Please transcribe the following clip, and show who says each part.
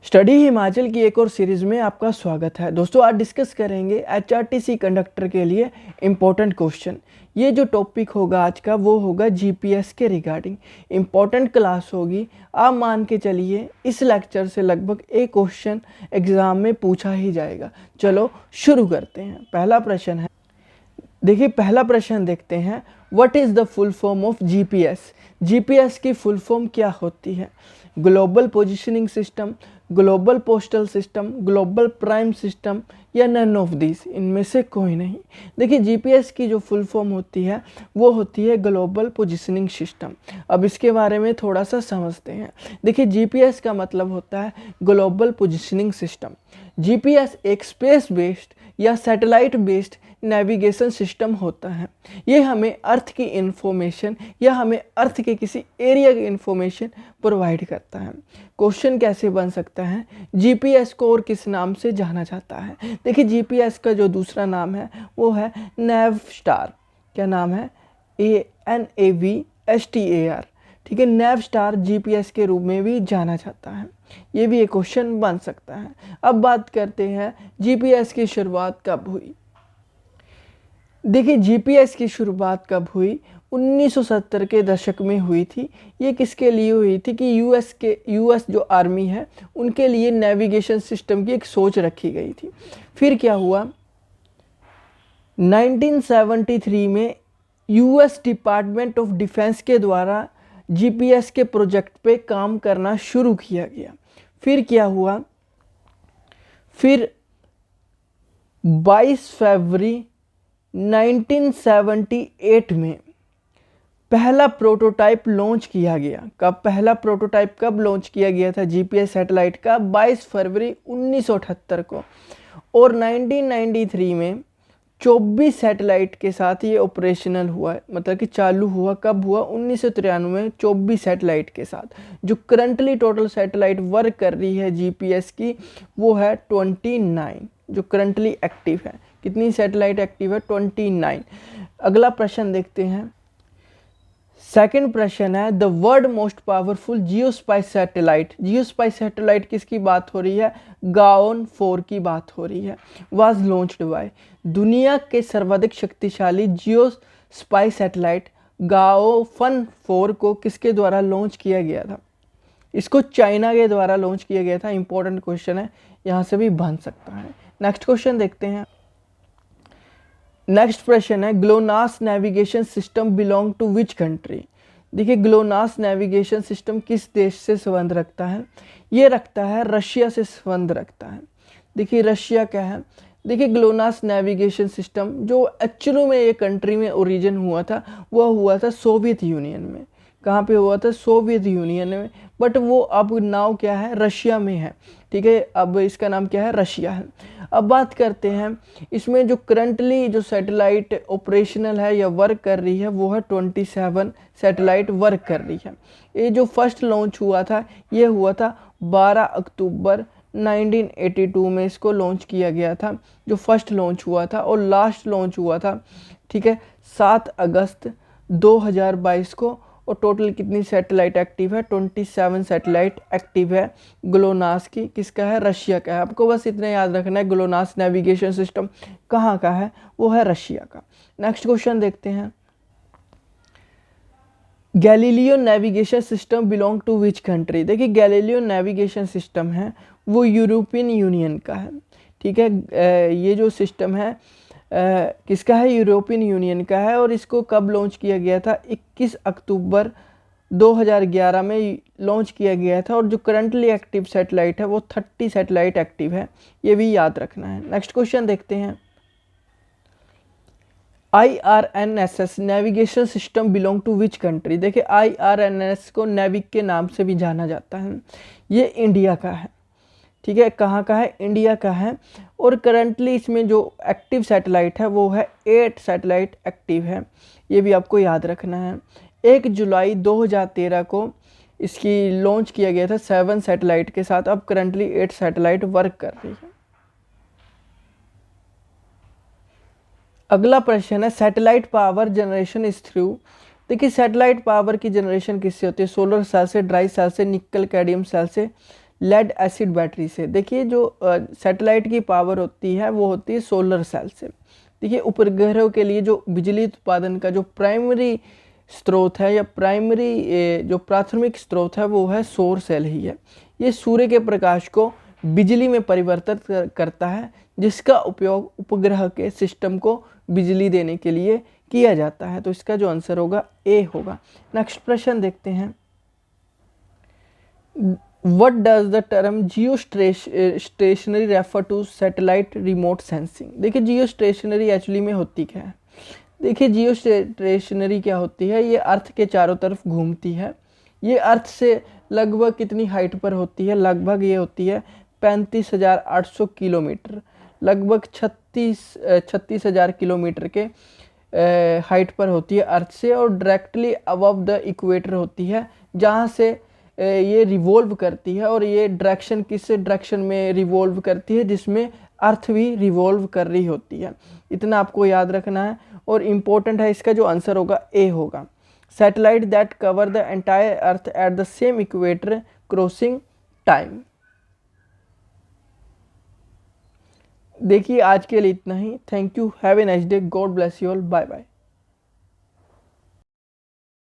Speaker 1: Study Himachal की एक और सीरीज़ में आपका स्वागत है। दोस्तों आज डिस्कस करेंगे एचआरटीसी कंडक्टर के लिए इम्पोर्टेंट क्वेश्चन। ये जो टॉपिक होगा आज का वो होगा जीपीएस के रिगार्डिंग इम्पोर्टेंट क्लास होगी। आप मान के चलिए इस लेक्चर से लगभग एक क्वेश्चन एग्ज़ाम में पूछा ही जाएगा। चलो शुरू करते हैं। पहला प्रश्न है, देखिए पहला प्रश्न देखते हैं, what is the full form of GPS. GPS की फुल फॉर्म क्या होती है? Global positioning system, global postal system, global prime system या नन ऑफ दिस, इनमें से कोई नहीं। देखिए जीपीएस की जो फुल फॉर्म होती है वो होती है ग्लोबल पोजिशनिंग सिस्टम। अब इसके बारे में थोड़ा सा समझते हैं। देखिए जीपीएस का मतलब होता है ग्लोबल पोजिशनिंग सिस्टम। जीपीएस एक स्पेस बेस्ड या सैटेलाइट बेस्ड नेविगेशन सिस्टम होता है। ये हमें अर्थ की इंफॉर्मेशन या हमें अर्थ के किसी एरिया की इंफॉर्मेशन प्रोवाइड करता है। क्वेश्चन कैसे बन सकता है, जीपीएस को और किस नाम से जाना जाता है? देखिए जीपीएस का जो दूसरा नाम है वो है नेवस्टार। क्या नाम है? NAVSTAR। ठीक है, नेवस्टार जीपीएस के रूप में भी जाना जाता है। ये भी एक क्वेश्चन बन सकता है। अब बात करते हैं जीपीएस की शुरुआत कब हुई। देखिए जीपीएस की शुरुआत कब हुई? 1970 के दशक में हुई थी। ये किसके लिए हुई थी कि यूएस जो आर्मी है उनके लिए नेविगेशन सिस्टम की एक सोच रखी गई थी। फिर क्या हुआ, 1973 में यूएस डिपार्टमेंट ऑफ डिफेंस के द्वारा जीपीएस के प्रोजेक्ट पे काम करना शुरू किया गया। फिर क्या हुआ, फिर 22 फरवरी 1978 में पहला प्रोटोटाइप लॉन्च किया गया। कब पहला प्रोटोटाइप कब लॉन्च किया गया था जीपीएस सैटेलाइट का? 22 फरवरी 1978 को। और 1993 में 24 सैटेलाइट के साथ ये ऑपरेशनल हुआ है, मतलब कि चालू हुआ। कब हुआ? 1993 में 24 सैटेलाइट के साथ। जो करंटली टोटल सैटेलाइट वर्क कर रही है जीपीएस की वो है 29, जो करंटली एक्टिव है। कितनी सैटेलाइट एक्टिव है? 29। अगला प्रश्न देखते हैं। सेकंड प्रश्न है, the world most powerful geospace satellite. Geospace satellite किसकी बात हो रही है? गाओन 4 की बात हो रही है। वाज लॉन्च्ड बाय, दुनिया के सर्वाधिक शक्तिशाली जियोस्पाइस सैटेलाइट गाओफन 4 को किसके द्वारा लॉन्च किया गया था? इसको चाइना के द्वारा लॉन्च किया गया था। इंपॉर्टेंट क्वेश्चन है, यहाँ से भी बन सकता है। नेक्स्ट क्वेश्चन देखते हैं। नेक्स्ट प्रश्न है, GLONASS navigation system belong to which country. देखिए ग्लोनास नेविगेशन सिस्टम किस देश से संबंध रखता है? ये रखता है रशिया से संबंध रखता है। देखिए रशिया क्या है? देखिए ग्लोनास नेविगेशन सिस्टम जो एक्चुअली में ये कंट्री में ओरिजिन हुआ था वह हुआ था सोवियत यूनियन में। कहाँ पे हुआ था? सोवियत यूनियन में। बट वो अब नाउ क्या है? रशिया में है। ठीक है, अब इसका नाम क्या है? रशिया है। अब बात करते हैं इसमें जो करंटली जो सैटेलाइट ऑपरेशनल है या वर्क कर रही है वो है 27 सैटेलाइट वर्क कर रही है। ये जो फर्स्ट लॉन्च हुआ था ये हुआ था 12 अक्टूबर 1982 में इसको लॉन्च किया गया था, जो फर्स्ट लॉन्च हुआ था। और लास्ट लॉन्च हुआ था, ठीक है, 7 अगस्त 2022 को। और टोटल कितनी सैटेलाइट एक्टिव है? 27 सैटेलाइट एक्टिव है ग्लोनास की। किसका है? रशिया का है। आपको बस इतना याद रखना है, ग्लोनास नेविगेशन सिस्टम कहाँ का है? वो है रशिया का। नेक्स्ट क्वेश्चन देखते हैं। Galileo navigation system belong to which country. देखिए गैलीलियो नेविगेशन सिस्टम है वो यूरोपियन यूनियन का है। ठीक है, ये जो सिस्टम है किसका है? यूरोपियन यूनियन का है। और इसको कब लॉन्च किया गया था? 21 अक्टूबर 2011 में लॉन्च किया गया था। और जो करंटली एक्टिव सैटेलाइट है वो 30 सैटेलाइट एक्टिव है, ये भी याद रखना है। नेक्स्ट क्वेश्चन देखते हैं। IRNSS navigation system belong to which country. देखिए IRNSS को नेविक के नाम से भी जाना जाता है। ये इंडिया का है। ठीक है, कहाँ का है? इंडिया का है। और करंटली इसमें जो एक्टिव सैटेलाइट है वो है 8 सैटेलाइट एक्टिव है, ये भी आपको याद रखना है। 1 जुलाई 2013 को इसकी लॉन्च किया गया था 7 सैटेलाइट के साथ। अब करंटली 8 सैटेलाइट वर्क कर रही है। अगला प्रश्न है, satellite power generation is through. देखिए सैटेलाइट पावर की जनरेशन किससे होती है? सोलर सेल से, ड्राई सेल से, निकल कैडमियम सेल से, लेड एसिड बैटरी से। देखिए जो सैटेलाइट की पावर होती है वो होती है सोलर सेल से। देखिए उपग्रहों के लिए जो बिजली उत्पादन का जो प्राइमरी स्रोत है या प्राइमरी जो प्राथमिक स्रोत है वो है सौर सेल ही है। ये सूर्य के प्रकाश को बिजली में परिवर्तित करता है, जिसका उपयोग उपग्रह के सिस्टम को बिजली देने के लिए किया जाता है। तो इसका जो आंसर होगा ए होगा। नेक्स्ट प्रश्न देखते हैं। What does the term geostationary refer to satellite remote sensing? देखिए geostationary एक्चुअली में होती क्या है। देखिए geostationary क्या होती है, ये अर्थ के चारों तरफ घूमती है। ये अर्थ से लगभग कितनी हाइट पर होती है, लगभग ये होती है 35,800 किलोमीटर, लगभग 36,000 किलोमीटर के हाइट पर होती है अर्थ से, और डायरेक्टली अबव द इक्वेटर होती है, जहाँ से ये रिवॉल्व करती है। और ये डायरेक्शन किस डायरेक्शन में रिवॉल्व करती है, जिसमें अर्थ भी रिवॉल्व कर रही होती है। इतना आपको याद रखना है और इम्पोर्टेंट है। इसका जो आंसर होगा ए होगा। Satellite that cover the entire earth at the same equator crossing time. देखिए आज के लिए इतना ही। Thank you, have a nice day, God bless you all, bye bye.